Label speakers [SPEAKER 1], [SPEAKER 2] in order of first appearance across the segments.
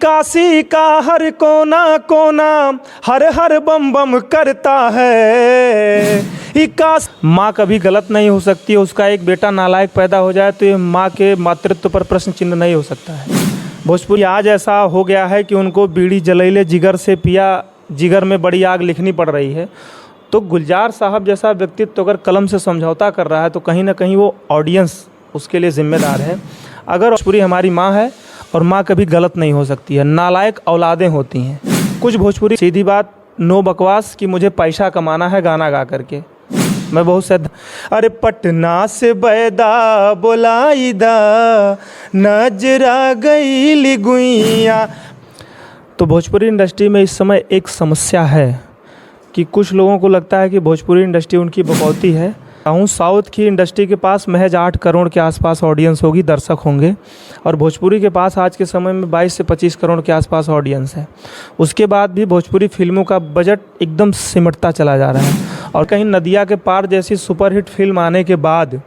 [SPEAKER 1] काशी का हर कोना कोना हर हर बम बम करता है। माँ कभी गलत नहीं हो सकती। उसका एक बेटा नालायक पैदा हो जाए तो ये माँ के मातृत्व पर प्रश्न चिन्ह नहीं हो सकता है। भोजपुरी आज ऐसा हो गया है कि उनको बीड़ी जलैले जिगर से पिया, जिगर में बड़ी आग लिखनी पड़ रही है। तो गुलजार साहब जैसा व्यक्तित्व अगर कलम से समझौता कर रहा है तो कहीं ना कहीं वो ऑडियंस उसके लिए जिम्मेदार है। अगर भोजपुरी हमारी माँ है और माँ कभी गलत नहीं हो सकती है, नालायक औलादें होती हैं। कुछ भोजपुरी सीधी बात, नो बकवास कि मुझे पैसा कमाना है गाना गा करके। मैं बहुत से अरे पटना से बैदा बोलाईदा नजरा गई गुइया। तो भोजपुरी इंडस्ट्री में इस समय एक समस्या है कि कुछ लोगों को लगता है कि भोजपुरी इंडस्ट्री उनकी बकौती है। साउथ की इंडस्ट्री के पास महज 8 करोड़ के आसपास ऑडियंस होगी, दर्शक होंगे, और भोजपुरी के पास आज के समय में 22 से 25 करोड़ के आसपास ऑडियंस है। उसके बाद भी भोजपुरी फिल्मों का बजट एकदम सिमटता चला जा रहा है। और कहीं नदिया के पार जैसी सुपरहिट फिल्म आने के बाद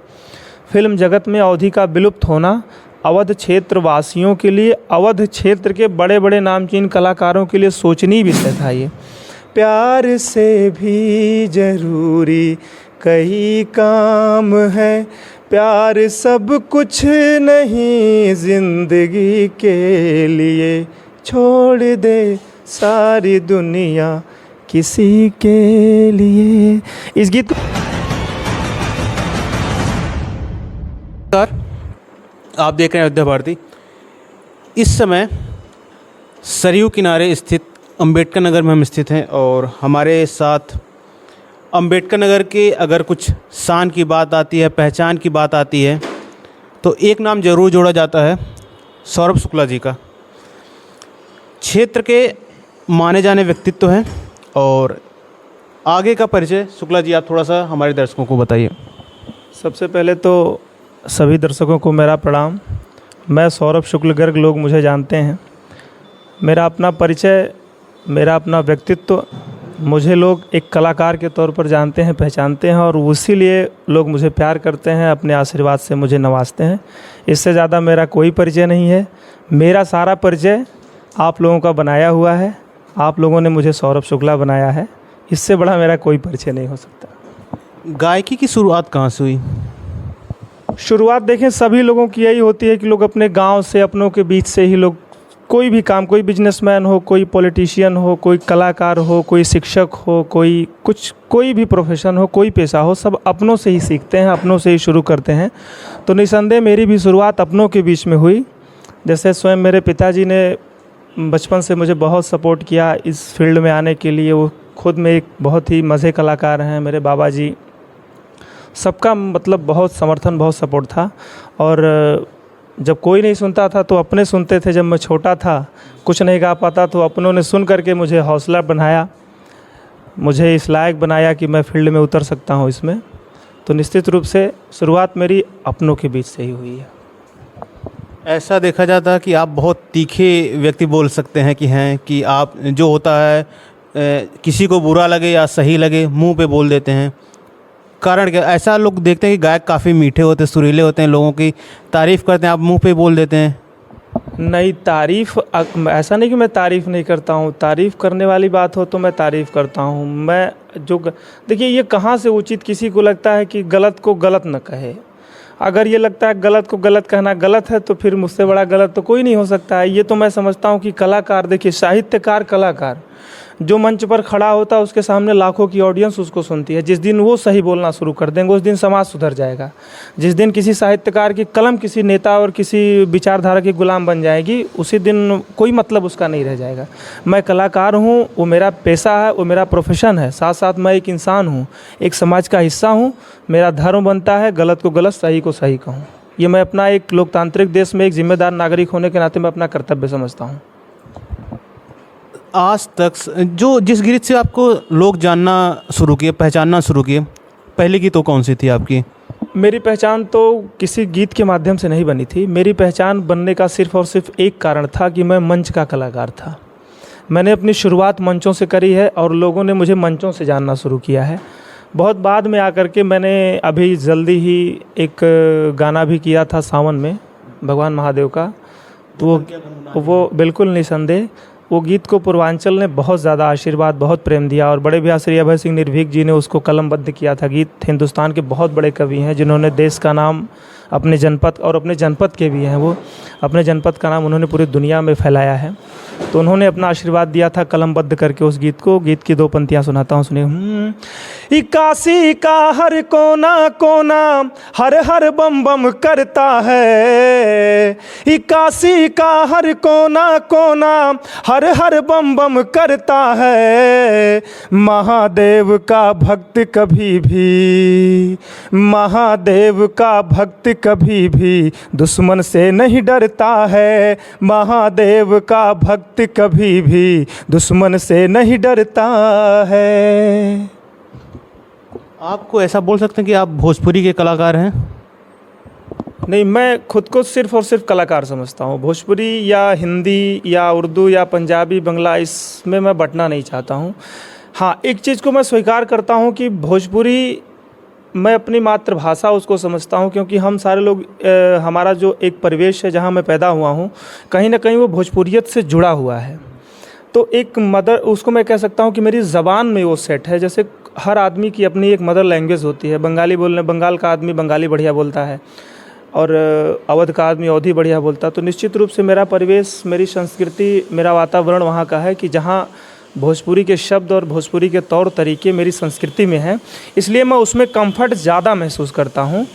[SPEAKER 1] फिल्म जगत में अवधि का विलुप्त होना अवध क्षेत्र वासियों के लिए, अवध क्षेत्र के बड़े बड़े नामचीन कलाकारों के लिए सोचनीय विषय था। ये प्यार से भी ज़रूरी कई काम है, प्यार सब कुछ नहीं जिंदगी के लिए, छोड़ दे सारी दुनिया किसी के लिए। इस गीत
[SPEAKER 2] आप देख रहे हैं अयोध्या भारती। इस समय सरयू किनारे स्थित अंबेडकर नगर में हम स्थित हैं और हमारे साथ अंबेडकर नगर के अगर कुछ शान की बात आती है, पहचान की बात आती है, तो एक नाम ज़रूर जोड़ा जाता है, सौरभ शुक्ला जी का। क्षेत्र के माने जाने व्यक्तित्व हैं। और आगे का परिचय शुक्ला जी आप थोड़ा सा हमारे दर्शकों को बताइए।
[SPEAKER 1] सबसे पहले तो सभी दर्शकों को मेरा प्रणाम। मैं सौरभ शुक्ल गर्ग, लोग मुझे जानते हैं। मेरा अपना परिचय, मेरा अपना व्यक्तित्व, मुझे लोग एक कलाकार के तौर पर जानते हैं, पहचानते हैं, और उसी लिए लोग मुझे प्यार करते हैं, अपने आशीर्वाद से मुझे नवाजते हैं। इससे ज़्यादा मेरा कोई परिचय नहीं है। मेरा सारा परिचय आप लोगों का बनाया हुआ है। आप लोगों ने मुझे सौरभ शुक्ला बनाया है। इससे बड़ा मेरा कोई परिचय नहीं हो सकता।
[SPEAKER 2] गायकी की शुरुआत कहाँ से हुई?
[SPEAKER 1] शुरुआत देखें, सभी लोगों की यही होती है कि लोग अपने गांव से, अपनों के बीच से ही लोग कोई भी काम, कोई बिजनेसमैन हो, कोई पॉलिटिशियन हो, कोई कलाकार हो, कोई शिक्षक हो, कोई भी प्रोफेशन हो, कोई पेशा हो, सब अपनों से ही सीखते हैं, अपनों से ही शुरू करते हैं। तो निसंदेह मेरी भी शुरुआत अपनों के बीच में हुई। जैसे स्वयं मेरे पिताजी ने बचपन से मुझे बहुत सपोर्ट किया इस फील्ड में आने के लिए। वो खुद में एक बहुत ही मज़े कलाकार हैं। मेरे बाबा जी, सबका मतलब बहुत समर्थन, बहुत सपोर्ट था। और जब कोई नहीं सुनता था तो अपने सुनते थे। जब मैं छोटा था, कुछ नहीं गा पाता, तो अपनों ने सुन करके मुझे हौसला बनाया, मुझे इस लायक बनाया कि मैं फील्ड में उतर सकता हूँ इसमें। तो निश्चित रूप से शुरुआत मेरी अपनों के बीच से ही हुई है।
[SPEAKER 2] ऐसा देखा जाता है कि आप बहुत तीखे व्यक्ति बोल सकते हैं कि आप जो होता है किसी को बुरा लगे या सही लगे, मुंह पे बोल देते हैं। कारण क्या? ऐसा लोग देखते हैं कि गायक काफ़ी मीठे होते हैं, सुरीले होते हैं, लोगों की तारीफ़ करते हैं, आप मुंह पे बोल देते हैं।
[SPEAKER 1] नहीं, तारीफ़ ऐसा नहीं कि मैं तारीफ़ नहीं करता हूँ। तारीफ़ करने वाली बात हो तो मैं तारीफ़ करता हूँ। मैं जो देखिए, ये कहाँ से उचित, किसी को लगता है कि गलत को गलत न कहे। अगर ये लगता है गलत को गलत कहना गलत है तो फिर मुझसे बड़ा गलत तो कोई नहीं हो सकता है। ये तो मैं समझता हूँ कि कलाकार, देखिए साहित्यकार, कलाकार जो मंच पर खड़ा होता है उसके सामने लाखों की ऑडियंस उसको सुनती है। जिस दिन वो सही बोलना शुरू कर देंगे उस दिन समाज सुधर जाएगा। जिस दिन किसी साहित्यकार की कलम किसी नेता और किसी विचारधारा की गुलाम बन जाएगी, उसी दिन कोई मतलब उसका नहीं रह जाएगा। मैं कलाकार हूँ, वो मेरा पेशा है, वो मेरा प्रोफेशन है। साथ साथ मैं एक इंसान हूँ, एक समाज का हिस्सा हूँ। मेरा धर्म बनता है गलत को गलत, सही को सही कहूँ। ये मैं अपना एक लोकतांत्रिक देश में एक जिम्मेदार नागरिक होने के नाते मैं अपना कर्तव्य समझता हूँ।
[SPEAKER 2] आज तक जो जिस गीत से आपको लोग जानना शुरू किए, पहचानना शुरू किए, पहली गीत तो कौन सी थी आपकी?
[SPEAKER 1] मेरी पहचान तो किसी गीत के माध्यम से नहीं बनी थी। मेरी पहचान बनने का सिर्फ़ और सिर्फ एक कारण था कि मैं मंच का कलाकार था। मैंने अपनी शुरुआत मंचों से करी है और लोगों ने मुझे मंचों से जानना शुरू किया है। बहुत बाद में आकर के मैंने अभी जल्दी ही एक गाना भी किया था सावन में, भगवान महादेव का। तो वो बिल्कुल निसंदेह वो गीत को पूर्वांचल ने बहुत ज़्यादा आशीर्वाद, बहुत प्रेम दिया और बड़े भैया श्री अभय सिंह निर्भीक जी ने उसको कलमबद्ध किया था। गीत हिंदुस्तान के बहुत बड़े कवि हैं जिन्होंने देश का नाम अपने जनपद और अपने जनपद के भी हैं, वो अपने जनपद का नाम उन्होंने पूरी दुनिया में फैलाया है। तो उन्होंने अपना आशीर्वाद दिया था कलमबद्ध करके उस गीत को। गीत की 2 पंक्तियाँ सुनाता हूँ, सुनिए। काशी का हर कोना कोना हर हर बम बम करता है, काशी का हर कोना कोना हर हर बम बम करता है। महादेव का भक्त कभी भी, महादेव का भक्त कभी भी दुश्मन से नहीं डरता है। महादेव का भक्त कभी भी दुश्मन से नहीं डरता है।
[SPEAKER 2] आपको ऐसा बोल सकते हैं कि आप भोजपुरी के कलाकार हैं?
[SPEAKER 1] नहीं, मैं खुद को सिर्फ़ और सिर्फ कलाकार समझता हूँ। भोजपुरी या हिंदी या उर्दू या पंजाबी बांग्ला इसमें मैं बंटना नहीं चाहता हूँ। हाँ, एक चीज़ को मैं स्वीकार करता हूँ कि भोजपुरी मैं अपनी मातृभाषा उसको समझता हूँ, क्योंकि हम सारे लोग हमारा जो एक परिवेश है जहाँ मैं पैदा हुआ हूँ, कहीं ना कहीं वो भोजपुरियत से जुड़ा हुआ है। तो एक मदर, उसको मैं कह सकता हूँ कि मेरी ज़बान में वो सेट है। जैसे हर आदमी की अपनी एक मदर लैंग्वेज होती है। बंगाल का आदमी बंगाली बढ़िया बोलता है और अवध का आदमी अवधी बढ़िया बोलता है। तो निश्चित रूप से मेरा परिवेश, मेरी संस्कृति, मेरा वातावरण वहाँ का है कि जहाँ भोजपुरी के शब्द और भोजपुरी के तौर तरीके मेरी संस्कृति में है, इसलिए मैं उसमें कंफर्ट ज़्यादा महसूस करता हूँ।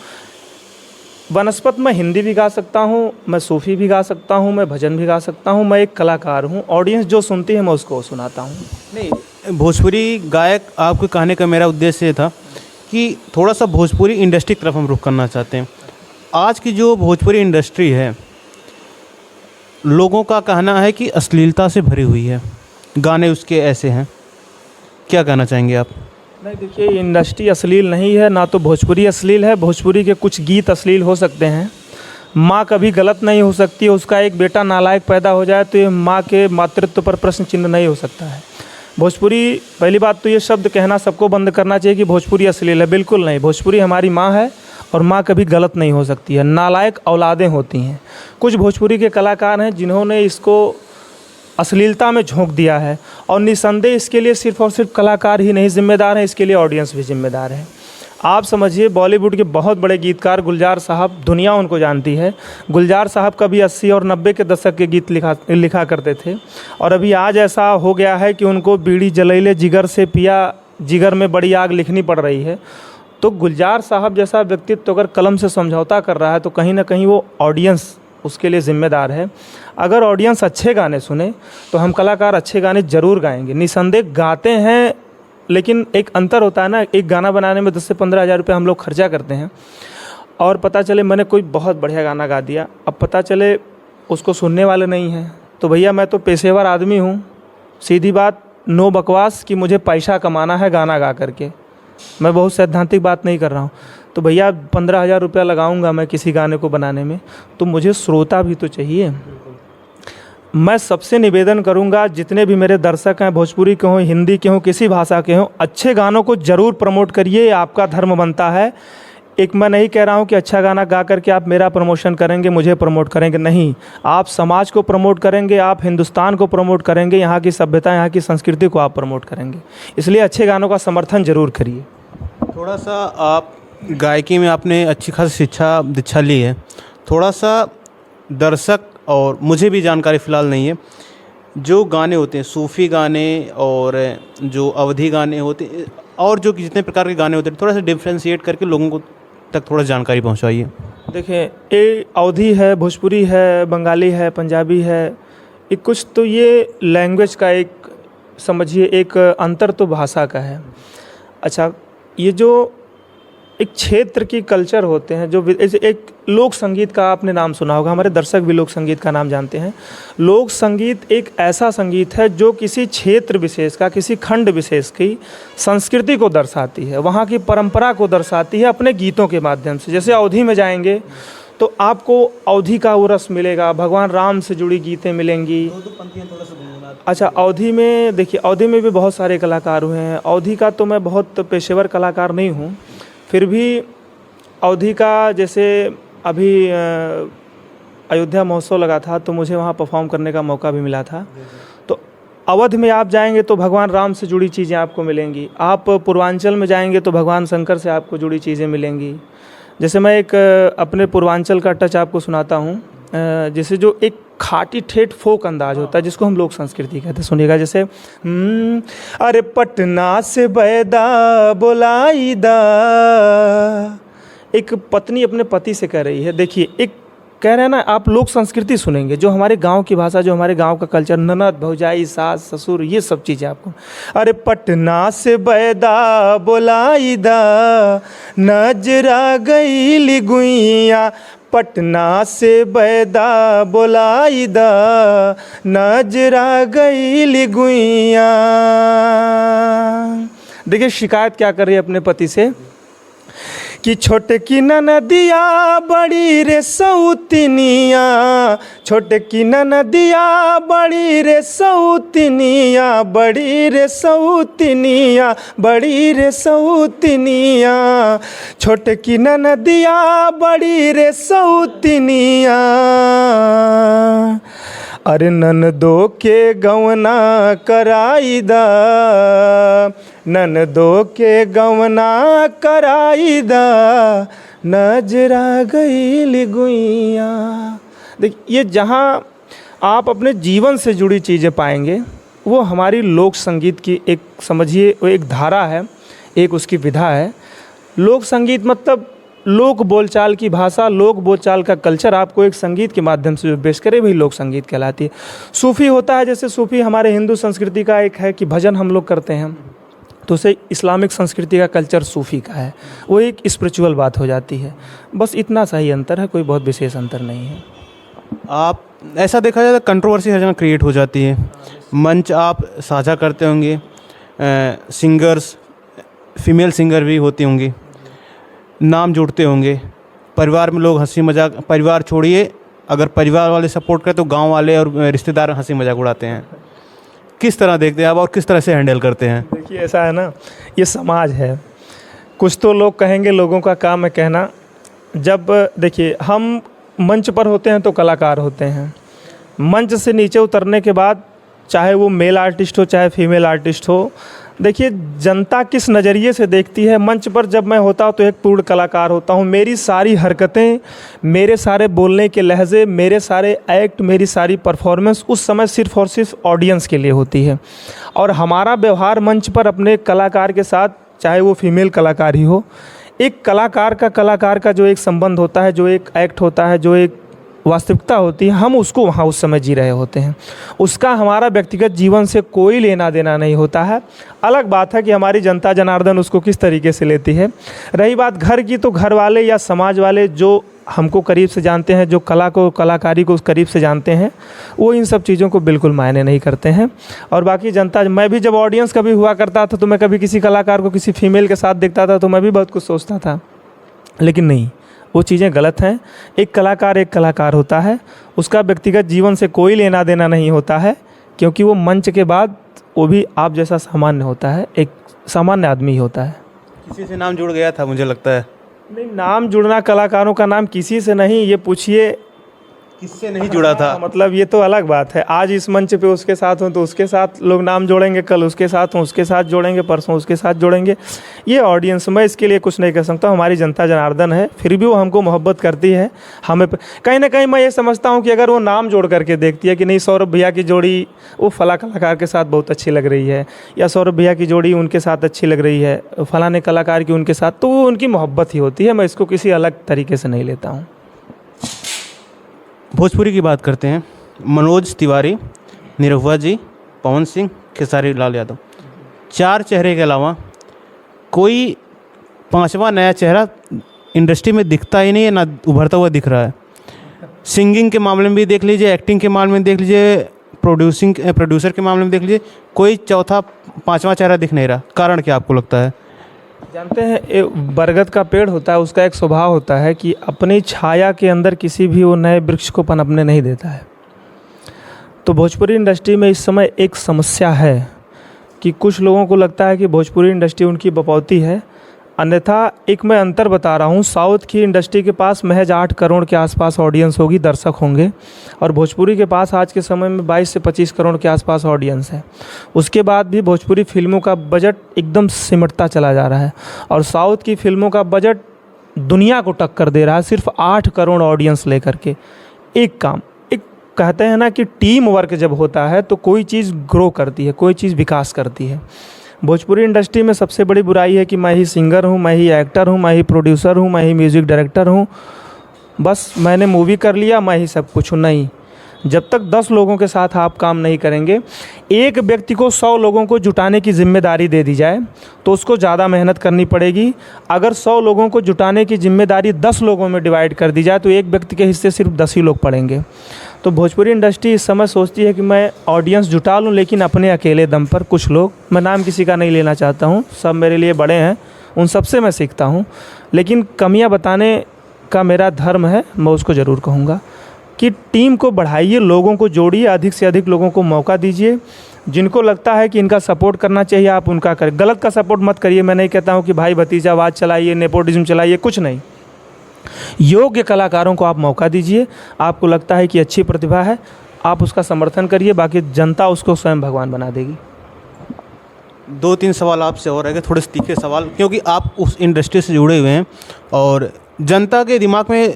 [SPEAKER 1] बनस्पत मैं हिंदी भी गा सकता हूँ, मैं सूफ़ी भी गा सकता हूँ, मैं भजन भी गा सकता हूँ। मैं एक कलाकार हूँ, ऑडियंस जो सुनती है मैं उसको सुनाता हूँ।
[SPEAKER 2] नहीं, भोजपुरी गायक आपके कहने का मेरा उद्देश्य ये था कि थोड़ा सा भोजपुरी इंडस्ट्री की तरफ हम रुख करना चाहते हैं। आज की जो भोजपुरी इंडस्ट्री है, लोगों का कहना है कि अश्लीलता से भरी हुई है, गाने उसके ऐसे हैं, क्या कहना चाहेंगे आप?
[SPEAKER 1] नहीं, देखिए, इंडस्ट्री अश्लील नहीं है, ना तो भोजपुरी अश्लील है। भोजपुरी के कुछ गीत अश्लील हो सकते हैं। माँ कभी गलत नहीं हो सकती। उसका एक बेटा नालायक पैदा हो जाए तो ये माँ के मातृत्व पर प्रश्न चिन्ह नहीं हो सकता है। भोजपुरी, पहली बात तो ये शब्द कहना सबको बंद करना चाहिए कि भोजपुरी अश्लील है। बिल्कुल नहीं, भोजपुरी हमारी माँ है और माँ कभी गलत नहीं हो सकती है। नालायक औलादें होती हैं। कुछ भोजपुरी के कलाकार हैं जिन्होंने इसको अश्लीलता में झोंक दिया है और निसंदेह इसके लिए सिर्फ़ और सिर्फ कलाकार ही नहीं जिम्मेदार हैं, इसके लिए ऑडियंस भी जिम्मेदार है। आप समझिए, बॉलीवुड के बहुत बड़े गीतकार गुलजार साहब, दुनिया उनको जानती है। गुलजार साहब कभी 80 और 90 के दशक के गीत लिखा करते थे और अभी आज ऐसा हो गया है कि उनको बीड़ी जलैले जिगर से पिया, जिगर में बड़ी आग लिखनी पड़ रही है। तो गुलजार साहब जैसा व्यक्तित्व अगर कलम से समझौता कर रहा है तो कहीं ना कहीं वो ऑडियंस उसके लिए ज़िम्मेदार है। अगर ऑडियंस अच्छे गाने सुने तो हम कलाकार अच्छे गाने ज़रूर गाएंगे। निसंदेह गाते हैं, लेकिन एक अंतर होता है ना, एक गाना बनाने में 10 से 15 हज़ार रुपये हम लोग खर्चा करते हैं और पता चले मैंने कोई बहुत बढ़िया गाना गा दिया, अब पता चले उसको सुनने वाले नहीं हैं। तो भैया, मैं तो पेशेवर आदमी हूँ, सीधी बात, नो बकवास, कि मुझे पैसा कमाना है गाना गा करके। मैं बहुत सैद्धांतिक बात नहीं कर रहा हूँ। तो भैया 15,000 रुपया लगाऊंगा मैं किसी गाने को बनाने में, तो मुझे श्रोता भी तो चाहिए। मैं सबसे निवेदन करूंगा, जितने भी मेरे दर्शक हैं, भोजपुरी के हों, हिंदी के हों, किसी भाषा के हों, अच्छे गानों को ज़रूर प्रमोट करिए, आपका धर्म बनता है। एक मैं नहीं कह रहा हूं कि अच्छा गाना गा करके आप मेरा प्रमोशन करेंगे, मुझे प्रमोट करेंगे, नहीं। आप समाज को प्रमोट करेंगे, आप हिंदुस्तान को प्रमोट करेंगे, यहाँ की सभ्यता, यहाँ की संस्कृति को आप प्रमोट करेंगे। इसलिए अच्छे गानों का समर्थन ज़रूर करिए।
[SPEAKER 2] थोड़ा सा आप गायकी में आपने अच्छी खासी शिक्षा दीक्षा ली है, थोड़ा सा दर्शक और मुझे भी जानकारी फ़िलहाल नहीं है, जो गाने होते हैं सूफ़ी गाने और जो अवधी गाने होते हैं और जो जितने प्रकार के गाने होते हैं, थोड़ा सा डिफ्रेंशिएट करके लोगों को तक थोड़ा जानकारी पहुंचाइए।
[SPEAKER 1] देखिए, ये अवधी है, भोजपुरी है, बंगाली है, पंजाबी है, ये कुछ तो ये लैंग्वेज का एक समझिए एक अंतर तो भाषा का है। अच्छा, ये जो एक क्षेत्र की कल्चर होते हैं, जो एक लोक संगीत का आपने नाम सुना होगा, हमारे दर्शक भी लोक संगीत का नाम जानते हैं। लोक संगीत एक ऐसा संगीत है जो किसी क्षेत्र विशेष का, किसी खंड विशेष की संस्कृति को दर्शाती है, वहाँ की परंपरा को दर्शाती है अपने गीतों के माध्यम से। जैसे अवधी में जाएंगे तो आपको अवधी का वो रस मिलेगा, भगवान राम से जुड़ी गीतें मिलेंगी। अच्छा, अवधी में देखिए, अवधी में भी बहुत सारे कलाकार हुए हैं। अवधी का तो मैं बहुत पेशेवर कलाकार नहीं हूँ, फिर भी अवधी का जैसे अभी अयोध्या महोत्सव लगा था तो मुझे वहाँ परफॉर्म करने का मौका भी मिला था। तो अवध में आप जाएंगे तो भगवान राम से जुड़ी चीज़ें आपको मिलेंगी। आप पूर्वांचल में जाएंगे तो भगवान शंकर से आपको जुड़ी चीज़ें मिलेंगी। जैसे मैं एक अपने पूर्वांचल का टच आपको सुनाता हूँ। जैसे जो एक खाटी ठेठ फोक अंदाज होता है जिसको हम लोक संस्कृति कहते हैं, सुनिएगा। जैसे अरे पटना से बैदा बोलाई दा, एक पत्नी अपने पति से कह रही है। देखिए, एक कह रहे हैं ना, आप लोक संस्कृति सुनेंगे जो हमारे गांव की भाषा, जो हमारे गांव का कल्चर, ननद भौजाई सास ससुर, ये सब चीज़ें आपको। अरे पटना से बैदा बोलाई दा, नजरा गई गुइया, पटना से बैदा बोलाई दा, नजरा गई गुइया। देखिए शिकायत क्या कर रही है अपने पति से कि छोटे की नदिया बड़ी रे सौतनिया, छोटे की नदिया बड़ी रे सौतनिया, बड़ी रे सौतनिया, बड़ी रे सौतनिया, छोटे की नदिया बड़ी रे सौतनिया। अरे ननदो के गवना कराई दा, ननदो के गवना कराई दा, नजरा गई गुइया। देखिए, ये जहाँ आप अपने जीवन से जुड़ी चीज़ें पाएंगे वो हमारी लोक संगीत की एक, समझिए, वो एक धारा है, एक उसकी विधा है। लोक संगीत मतलब लोक बोलचाल की भाषा, लोक बोलचाल का कल्चर आपको एक संगीत के माध्यम से जो पेश करे वही लोक संगीत कहलाती है। सूफ़ी होता है, जैसे सूफ़ी हमारे हिंदू संस्कृति का एक है कि भजन हम लोग करते हैं, तो उसे इस्लामिक संस्कृति का कल्चर सूफ़ी का है, वो एक स्पिरिचुअल बात हो जाती है। बस इतना सा ही अंतर है, कोई बहुत विशेष अंतर नहीं है।
[SPEAKER 2] आप ऐसा देखा जाए तो कंट्रोवर्सी हर जगह क्रिएट हो जाती है। मंच आप साझा करते होंगे, सिंगर्स, फीमेल सिंगर भी होती होंगी, नाम जुड़ते होंगे, परिवार में लोग हंसी मजाक, परिवार छोड़िए, अगर परिवार वाले सपोर्ट करें तो गांव वाले और रिश्तेदार हंसी मजाक उड़ाते हैं। किस तरह देखते हैं आप और किस तरह से हैंडल करते हैं?
[SPEAKER 1] देखिए, ऐसा है ना, ये समाज है। कुछ तो लोग कहेंगे, लोगों का काम है कहना। जब देखिए, हम मंच पर होते हैं तो कलाकार होते हैं। मंच से नीचे उतरने के बाद चाहे वो मेल आर्टिस्ट हो चाहे फीमेल आर्टिस्ट हो, देखिए जनता किस नज़रिए से देखती है। मंच पर जब मैं होता हूँ तो एक पूर्ण कलाकार होता हूँ। मेरी सारी हरकतें, मेरे सारे बोलने के लहजे, मेरे सारे एक्ट, मेरी सारी परफॉर्मेंस उस समय सिर्फ़ और सिर्फ ऑडियंस के लिए होती है। और हमारा व्यवहार मंच पर अपने कलाकार के साथ, चाहे वो फीमेल कलाकार ही हो, एक कलाकार का जो एक संबंध होता है, जो एक एक्ट होता है, जो एक वास्तविकता होती है, हम उसको वहाँ उस समय जी रहे होते हैं। उसका हमारा व्यक्तिगत जीवन से कोई लेना देना नहीं होता है। अलग बात है कि हमारी जनता जनार्दन उसको किस तरीके से लेती है। रही बात घर की, तो घर वाले या समाज वाले जो हमको करीब से जानते हैं, जो कला को, कलाकारी को करीब से जानते हैं, वो इन सब चीज़ों को बिल्कुल मायने नहीं करते हैं। और बाकी जनता, मैं भी जब ऑडियंस कभी हुआ करता था तो मैं कभी किसी कलाकार को किसी फीमेल के साथ देखता था तो मैं भी बहुत कुछ सोचता था, लेकिन नहीं, वो चीज़ें गलत हैं। एक कलाकार होता है, उसका व्यक्तिगत जीवन से कोई लेना देना नहीं होता है, क्योंकि वो मंच के बाद वो भी आप जैसा सामान्य होता है, एक सामान्य आदमी ही होता है।
[SPEAKER 2] किसी से नाम जुड़ गया था मुझे लगता है।
[SPEAKER 1] नहीं, नाम जुड़ना, कलाकारों का नाम किसी से नहीं, ये पूछिए
[SPEAKER 2] किससे नहीं जुड़ा था।
[SPEAKER 1] मतलब ये तो अलग बात है। आज इस मंच पे उसके साथ हूँ तो उसके साथ लोग नाम जोड़ेंगे, कल उसके साथ हूँ उसके साथ जोड़ेंगे, परसों उसके साथ जोड़ेंगे। ये ऑडियंस, मैं इसके लिए कुछ नहीं कह सकता। हमारी जनता जनार्दन है, फिर भी वो हमको मोहब्बत करती है। हमें कहीं ना कहीं मैं ये समझता हूँ कि अगर वो नाम जोड़ करके देखती है कि नहीं, सौरभ भैया की जोड़ी वो फला कलाकार के साथ बहुत अच्छी लग रही है, या सौरभ भैया की जोड़ी उनके साथ अच्छी लग रही है, फलाने कलाकार की उनके साथ, तो वो उनकी मोहब्बत ही होती है। मैं इसको किसी अलग तरीके से नहीं लेता हूँ।
[SPEAKER 2] भोजपुरी की बात करते हैं। मनोज तिवारी, निरहुआ जी, पवन सिंह, खेसारी लाल यादव, 4 चेहरे के अलावा कोई 5वां नया चेहरा इंडस्ट्री में दिखता ही नहीं है, ना उभरता हुआ दिख रहा है। सिंगिंग के मामले में भी देख लीजिए, एक्टिंग के मामले में देख लीजिए, प्रोड्यूसर के मामले में देख लीजिए, कोई चौथा 5वां चेहरा दिख नहीं रहा। कारण क्या आपको लगता है?
[SPEAKER 1] जानते हैं, बरगद का पेड़ होता है, उसका एक स्वभाव होता है कि अपनी छाया के अंदर किसी भी वो नए वृक्ष को पनपने नहीं देता है। तो भोजपुरी इंडस्ट्री में इस समय एक समस्या है कि कुछ लोगों को लगता है कि भोजपुरी इंडस्ट्री उनकी बपौती है। अन्यथा एक मैं अंतर बता रहा हूँ, साउथ की इंडस्ट्री के पास महज 8 करोड़ के आसपास ऑडियंस होगी, दर्शक होंगे, और भोजपुरी के पास आज के समय में 22 से 25 करोड़ के आसपास ऑडियंस है। उसके बाद भी भोजपुरी फिल्मों का बजट एकदम सिमटता चला जा रहा है, और साउथ की फिल्मों का बजट दुनिया को टक्कर दे रहा है सिर्फ 8 करोड़ ऑडियंस लेकर के। एक कहते हैं ना कि टीम वर्क जब होता है तो कोई चीज़ ग्रो करती है, कोई चीज़ विकास करती है। भोजपुरी इंडस्ट्री में सबसे बड़ी बुराई है कि मैं ही सिंगर हूँ, मैं ही एक्टर हूँ, मैं ही प्रोड्यूसर हूँ, मैं ही म्यूज़िक डायरेक्टर हूँ, बस मैंने मूवी कर लिया, मैं ही सब कुछ हूँ। नहीं, जब तक 10 लोगों के साथ आप काम नहीं करेंगे, एक व्यक्ति को 100 लोगों को जुटाने की जिम्मेदारी दे दी जाए तो उसको ज़्यादा मेहनत करनी पड़ेगी। अगर 100 लोगों को जुटाने की जिम्मेदारी 10 लोगों में डिवाइड कर दी जाए तो एक व्यक्ति के हिस्से सिर्फ 10 ही लोग पड़ेंगे। तो भोजपुरी इंडस्ट्री इस समय सोचती है कि मैं ऑडियंस जुटा लूँ, लेकिन अपने अकेले दम पर। कुछ लोग, मैं नाम किसी का नहीं लेना चाहता हूँ, सब मेरे लिए बड़े हैं, उन सबसे मैं सीखता हूँ, लेकिन कमियाँ बताने का मेरा धर्म है, मैं उसको ज़रूर कहूँगा कि टीम को बढ़ाइए, लोगों को जोड़िए, अधिक से अधिक लोगों को मौका दीजिए। जिनको लगता है कि इनका सपोर्ट करना चाहिए आप उनका करें, गलत का सपोर्ट मत करिए। मैं नहीं कहता हूँ कि भाई भतीजावाद चलाइए, नेपोटिज्म चलाइए, कुछ नहीं। योग्य कलाकारों को आप मौका दीजिए, आपको लगता है कि अच्छी प्रतिभा है, आप उसका समर्थन करिए, बाकी जनता उसको स्वयं भगवान बना देगी।
[SPEAKER 2] 2-3 सवाल आपसे और रहेंगे, थोड़े से तीखे सवाल, क्योंकि आप उस इंडस्ट्री से जुड़े हुए हैं और जनता के दिमाग में,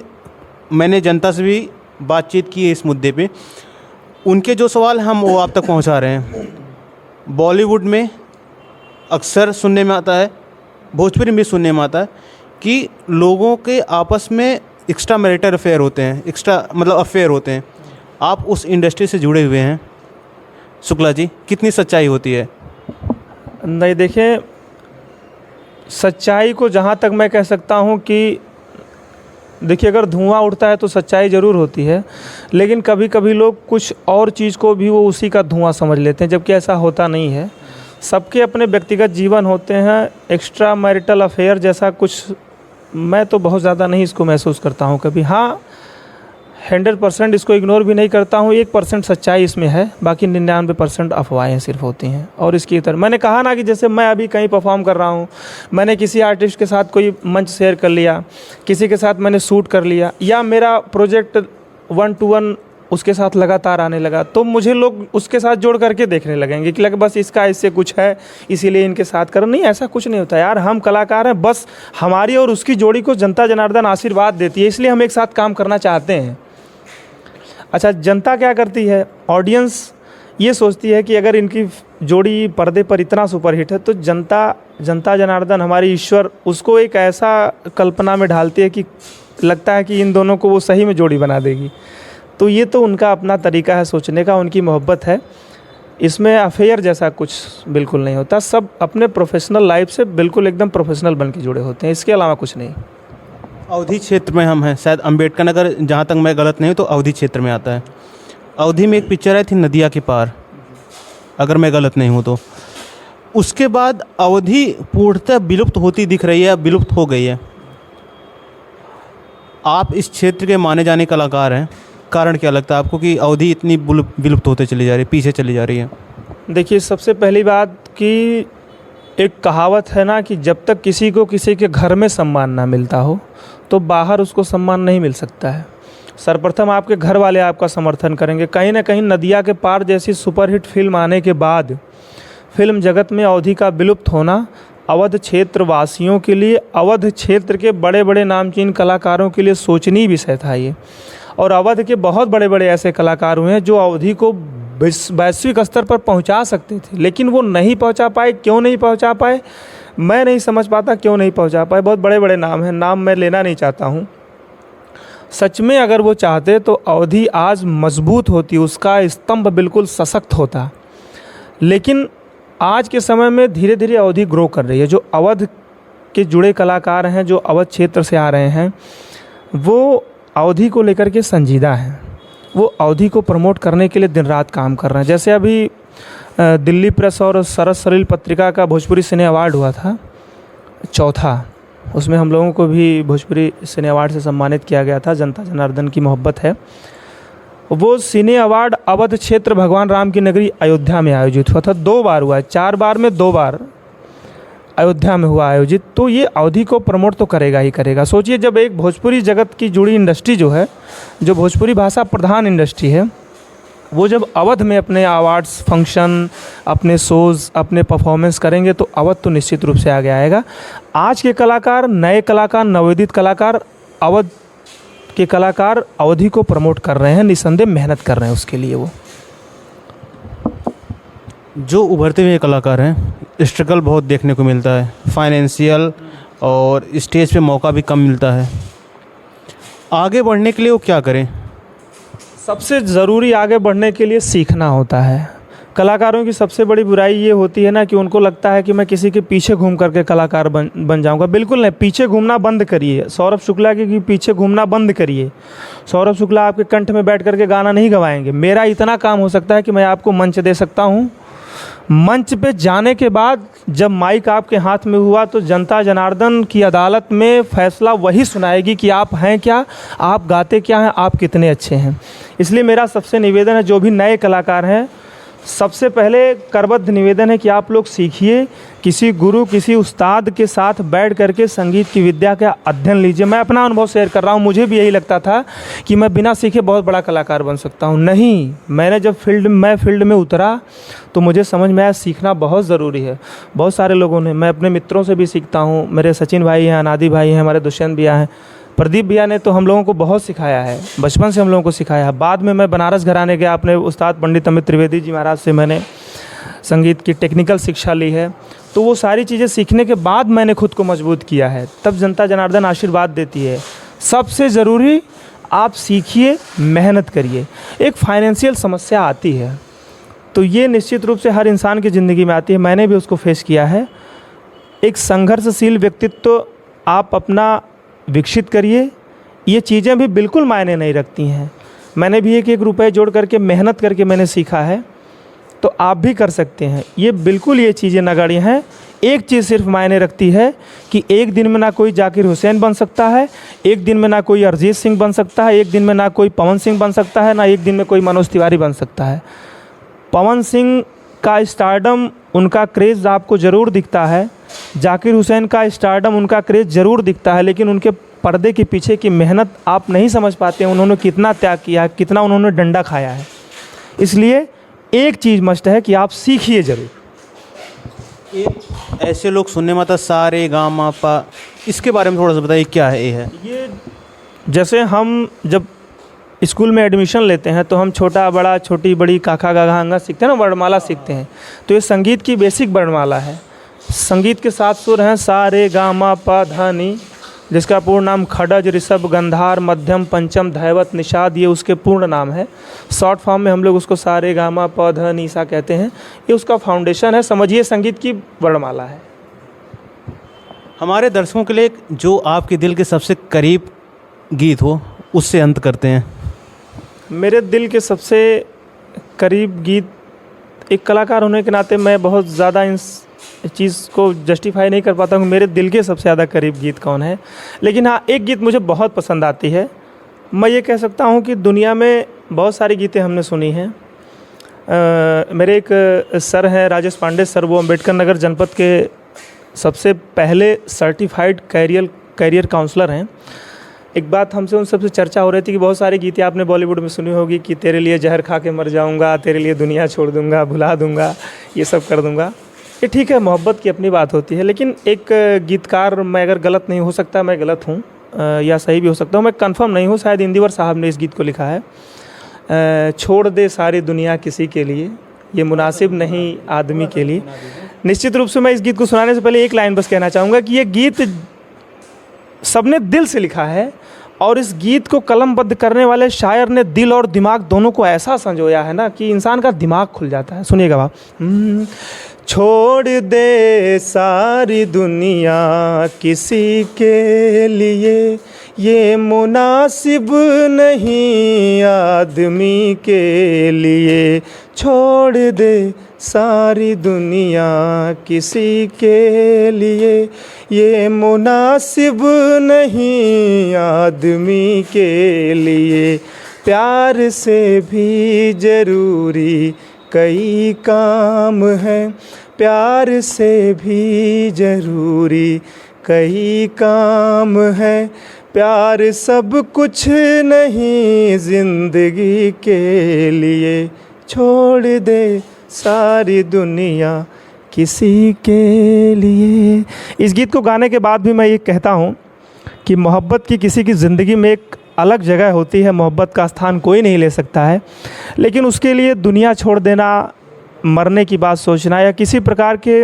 [SPEAKER 2] मैंने जनता से भी बातचीत की है इस मुद्दे पे, उनके जो सवाल हम वो आप तक पहुंचा रहे हैं। बॉलीवुड में अक्सर सुनने में आता है, भोजपुरी में सुनने में आता है कि लोगों के आपस में एक्स्ट्रा मैरिटल अफेयर होते हैं, अफेयर होते हैं। आप उस इंडस्ट्री से जुड़े हुए हैं शुक्ला जी, कितनी सच्चाई होती है?
[SPEAKER 1] नहीं, देखिए, सच्चाई को जहाँ तक मैं कह सकता हूँ कि देखिए, अगर धुआं उड़ता है तो सच्चाई ज़रूर होती है, लेकिन कभी कभी लोग कुछ और चीज़ को भी वो उसी का धुआं समझ लेते हैं, जबकि ऐसा होता नहीं है। सबके अपने व्यक्तिगत जीवन होते हैं। एक्स्ट्रा मैरिटल अफेयर जैसा कुछ मैं तो बहुत ज़्यादा नहीं इसको महसूस करता हूँ कभी। हाँ, 100% इसको इग्नोर भी नहीं करता हूँ, 1% सच्चाई इसमें है, बाकी 99% अफवाहें सिर्फ होती हैं। और इसकी तरह मैंने कहा ना कि जैसे मैं अभी कहीं परफॉर्म कर रहा हूँ, मैंने किसी आर्टिस्ट के साथ कोई मंच शेयर कर लिया, किसी के साथ मैंने शूट कर लिया, या मेरा प्रोजेक्ट 1 to 1 उसके साथ लगातार आने लगा, तो मुझे लोग उसके साथ जोड़ करके देखने लगेंगे कि लगे बस इसका इससे कुछ है इसीलिए इनके साथ करो। नहीं, ऐसा कुछ नहीं होता यार, हम कलाकार हैं, बस हमारी और उसकी जोड़ी को जनता जनार्दन आशीर्वाद देती है, इसलिए हम एक साथ काम करना चाहते हैं। अच्छा, जनता क्या करती है? ऑडियंस ये सोचती है कि अगर इनकी जोड़ी पर्दे पर इतना सुपरहिट है तो जनता जनार्दन, हमारी ईश्वर, उसको एक ऐसा कल्पना में ढालती है कि लगता है कि इन दोनों को वो सही में जोड़ी बना देगी। तो ये तो उनका अपना तरीका है सोचने का, उनकी मोहब्बत है, इसमें अफेयर जैसा कुछ बिल्कुल नहीं होता। सब अपने प्रोफेशनल लाइफ से बिल्कुल एकदम प्रोफेशनल बन के जुड़े होते हैं, इसके अलावा कुछ नहीं।
[SPEAKER 2] अवधी क्षेत्र में हम हैं, शायद अम्बेडकर नगर, जहाँ तक मैं गलत नहीं हूँ तो अवधी क्षेत्र में आता है। अवधी में एक पिक्चर आई थी नदिया के पार, अगर मैं गलत नहीं हूँ तो। उसके बाद अवधी पूर्णतः विलुप्त होती दिख रही है, विलुप्त हो गई है। आप इस क्षेत्र के माने जाने कलाकार हैं, कारण क्या लगता है आपको कि अवधी इतनी विलुप्त होते चली जा रही है, पीछे चली जा रही है?
[SPEAKER 1] देखिए, सबसे पहली बात कि एक कहावत है ना कि जब तक किसी को किसी के घर में सम्मान ना मिलता हो तो बाहर उसको सम्मान नहीं मिल सकता है। सर्वप्रथम आपके घर वाले आपका समर्थन करेंगे। कहीं ना कहीं नदिया के पार जैसी सुपरहिट फिल्म आने के बाद फिल्म जगत में अवधी का विलुप्त होना अवध क्षेत्र वासियों के लिए, अवध क्षेत्र के बड़े बड़े नामचीन कलाकारों के लिए सोचनीय विषय था ये। और अवध के बहुत बड़े बड़े ऐसे कलाकार हुए हैं जो अवधी को वैश्विक स्तर पर पहुंचा सकते थे, लेकिन वो नहीं पहुंचा पाए। क्यों नहीं पहुंचा पाए मैं नहीं समझ पाता, क्यों नहीं पहुंचा पाए। बहुत बड़े बड़े नाम हैं, नाम मैं लेना नहीं चाहता हूं। सच में अगर वो चाहते तो अवधी आज मजबूत होती, उसका स्तंभ बिल्कुल सशक्त होता। लेकिन आज के समय में धीरे धीरे अवधी ग्रो कर रही है। जो अवध के जुड़े कलाकार हैं, जो अवध क्षेत्र से आ रहे हैं, वो अवधी को लेकर के संजीदा हैं। वो अवधी को प्रमोट करने के लिए दिन रात काम कर रहे हैं। जैसे अभी दिल्ली प्रेस और सरस सलील पत्रिका का भोजपुरी सिने अवार्ड हुआ था, चौथा, उसमें हम लोगों को भी भोजपुरी सिने अवार्ड से सम्मानित किया गया था। जनता जनार्दन की मोहब्बत है। वो सिने अवार्ड अवध क्षेत्र भगवान राम की नगरी अयोध्या में आयोजित हुआ था। 2 बार हुआ है, 4 बार में 2 बार अयोध्या में हुआ आयोजित, तो ये अवधि को प्रमोट तो करेगा ही करेगा। सोचिए जब एक भोजपुरी जगत की जुड़ी इंडस्ट्री जो है, जो भोजपुरी भाषा प्रधान इंडस्ट्री है, वो जब अवध में अपने अवार्ड्स फंक्शन, अपने शोज़, अपने परफॉर्मेंस करेंगे तो अवध तो निश्चित रूप से आगे आएगा। आज के कलाकार, नए कलाकार, नवोदित कलाकार, अवध के कलाकार अवधि को प्रमोट कर रहे हैं, निस्संदेह मेहनत कर रहे हैं उसके लिए। वो
[SPEAKER 2] जो उभरते हुए कलाकार हैं, स्ट्रगल बहुत देखने को मिलता है, फाइनेंशियल और स्टेज पे मौका भी कम मिलता है। आगे बढ़ने के लिए वो क्या करें?
[SPEAKER 1] सबसे ज़रूरी आगे बढ़ने के लिए सीखना होता है। कलाकारों की सबसे बड़ी बुराई ये होती है ना कि उनको लगता है कि मैं किसी के पीछे घूम करके कलाकार बन जाऊंगा। बिल्कुल नहीं, पीछे घूमना बंद करिए। सौरभ शुक्ला के पीछे घूमना बंद करिए। सौरभ शुक्ला आपके कंठ में बैठ करके गाना नहीं गवाएंगे। मेरा इतना काम हो सकता है कि मैं आपको मंच दे सकता हूँ। मंच पे जाने के बाद जब माइक आपके हाथ में हुआ तो जनता जनार्दन की अदालत में फैसला वही सुनाएगी कि आप हैं क्या, आप गाते क्या हैं, आप कितने अच्छे हैं। इसलिए मेरा सबसे निवेदन है, जो भी नए कलाकार हैं, सबसे पहले करबद्ध निवेदन है कि आप लोग सीखिए, किसी गुरु, किसी उस्ताद के साथ बैठ करके संगीत की विद्या का अध्ययन लीजिए। मैं अपना अनुभव शेयर कर रहा हूँ। मुझे भी यही लगता था कि मैं बिना सीखे बहुत बड़ा कलाकार बन सकता हूँ। नहीं, मैंने जब फील्ड में उतरा तो मुझे समझ में आया सीखना बहुत ज़रूरी है। बहुत सारे लोगों ने, मैं अपने मित्रों से भी सीखता हूँ। मेरे सचिन भाई हैं, अनादि भाई हैं, हमारे दुष्यंत भैया हैं, प्रदीप भैया ने तो हम लोगों को बहुत सिखाया है, बचपन से हम लोगों को सिखाया है। बाद में मैं बनारस घराने गया, अपने उस्ताद पंडित अमित त्रिवेदी जी महाराज से मैंने संगीत की टेक्निकल शिक्षा ली है। तो वो सारी चीज़ें सीखने के बाद मैंने खुद को मजबूत किया है। तब जनता जनार्दन आशीर्वाद देती है। सबसे ज़रूरी आप सीखिए, मेहनत करिए। एक फाइनेंशियल समस्या आती है तो ये निश्चित रूप से हर इंसान की ज़िंदगी में आती है। मैंने भी उसको फेस किया है। एक संघर्षशील व्यक्तित्व आप अपना विकसित करिए। ये चीज़ें भी बिल्कुल मायने नहीं रखती हैं। मैंने भी एक रुपए जोड़ करके मेहनत करके मैंने सीखा है, तो आप भी कर सकते हैं। ये बिल्कुल ये चीज़ें नगण्य हैं। एक चीज़ सिर्फ मायने रखती है कि एक दिन में ना कोई जाकिर हुसैन बन सकता है, एक दिन में ना कोई अरिजीत सिंह बन सकता है, एक दिन में ना कोई पवन सिंह बन सकता है, ना एक दिन में कोई मनोज तिवारी बन सकता है। पवन सिंह का स्टारडम, उनका क्रेज़ आपको ज़रूर दिखता है। जाकिर हुसैन का स्टारडम, उनका क्रेज़ ज़रूर दिखता है, लेकिन उनके पर्दे के पीछे की मेहनत आप नहीं समझ पाते। उन्होंने कितना त्याग किया है, कितना उन्होंने डंडा खाया है। इसलिए एक चीज़ मस्ट है कि आप सीखिए ज़रूर।
[SPEAKER 2] एक ऐसे लोग सुनने में आता सा रे गा मा पा, इसके बारे में थोड़ा सा बताइए, क्या है
[SPEAKER 1] ये जैसे हम जब स्कूल में एडमिशन लेते हैं तो हम छोटा बड़ा, छोटी बड़ी, काका गागा अंगा सीखते हैं ना, वर्णमाला सीखते हैं। तो ये संगीत की बेसिक वर्णमाला है। संगीत के 7 सुर हैं, सा रे गा मा पा धा नी, जिसका पूर्ण नाम खडज, ऋषभ, गंधार, मध्यम, पंचम, धैवत, निषाद, ये उसके पूर्ण नाम है। शॉर्ट फॉर्म में हम लोग उसको सा रे गा मा पा धा नी सा कहते हैं। ये उसका फाउंडेशन है। समझिए संगीत की वर्णमाला है।
[SPEAKER 2] हमारे दर्शकों के लिए जो आपके दिल के सबसे करीब गीत हो, उससे अंत करते हैं।
[SPEAKER 1] मेरे दिल के सबसे करीब गीत, एक कलाकार होने के नाते मैं बहुत ज़्यादा इस चीज़ को जस्टिफाई नहीं कर पाता हूँ मेरे दिल के सबसे ज़्यादा करीब गीत कौन है। लेकिन हाँ, एक गीत मुझे बहुत पसंद आती है। मैं ये कह सकता हूँ कि दुनिया में बहुत सारी गीतें हमने सुनी हैं। मेरे एक सर हैं, राजेश पांडे सर, वो अम्बेडकर नगर जनपद के सबसे पहले सर्टिफाइड कैरियर काउंसलर हैं। एक बात हमसे उन सबसे चर्चा हो रही थी कि बहुत सारी गीतें आपने बॉलीवुड में सुनी होगी कि तेरे लिए जहर खा के मर जाऊंगा, तेरे लिए दुनिया छोड़ दूंगा, भुला दूंगा, ये सब कर दूंगा। ये ठीक है, मोहब्बत की अपनी बात होती है। लेकिन एक गीतकार, मैं अगर गलत नहीं, हो सकता मैं गलत हूँ या सही भी हो सकता हूँ, मैं कंफर्म नहीं हूँ, शायद इंदिवर साहब ने इस गीत को लिखा है। छोड़ दे सारी दुनिया किसी के लिए, ये मुनासिब नहीं आदमी के लिए। निश्चित रूप से मैं इस गीत को सुनाने से पहले एक लाइन बस कहना चाहूँगा कि ये गीत सबने दिल से लिखा है और इस गीत को कलमबद्ध करने वाले शायर ने दिल और दिमाग दोनों को ऐसा संजोया है ना कि इंसान का दिमाग खुल जाता है। सुनिएगा आप। छोड़ दे सारी दुनिया किसी के लिए, ये मुनासिब नहीं आदमी के लिए। छोड़ दे सारी दुनिया किसी के लिए, ये मुनासिब नहीं आदमी के लिए। प्यार से भी ज़रूरी कई काम हैं, प्यार से भी ज़रूरी कई काम है। प्यार सब कुछ नहीं ज़िंदगी के लिए, छोड़ दे सारी दुनिया किसी के लिए। इस गीत को गाने के बाद भी मैं ये कहता हूँ कि मोहब्बत की किसी की ज़िंदगी में एक अलग जगह होती है, मोहब्बत का स्थान कोई नहीं ले सकता है, लेकिन उसके लिए दुनिया छोड़ देना, मरने की बात सोचना या किसी प्रकार के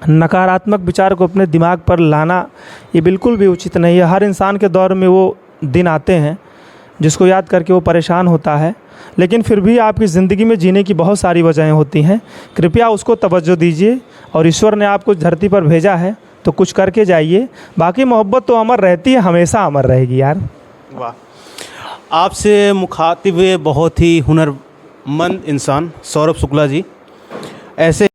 [SPEAKER 1] नकारात्मक विचार को अपने दिमाग पर लाना, ये बिल्कुल भी उचित नहीं है। हर इंसान के दौर में वो दिन आते हैं जिसको याद करके वो परेशान होता है, लेकिन फिर भी आपकी ज़िंदगी में जीने की बहुत सारी वजहें होती हैं। कृपया उसको तवज्जो दीजिए, और ईश्वर ने आपको धरती पर भेजा है तो कुछ करके जाइए। बाकी मोहब्बत तो अमर रहती है, हमेशा अमर रहेगी यार।
[SPEAKER 2] वाह, आपसे मुखातिब हुए बहुत ही हुनरमंद इंसान सौरभ शुक्ला जी। ऐसे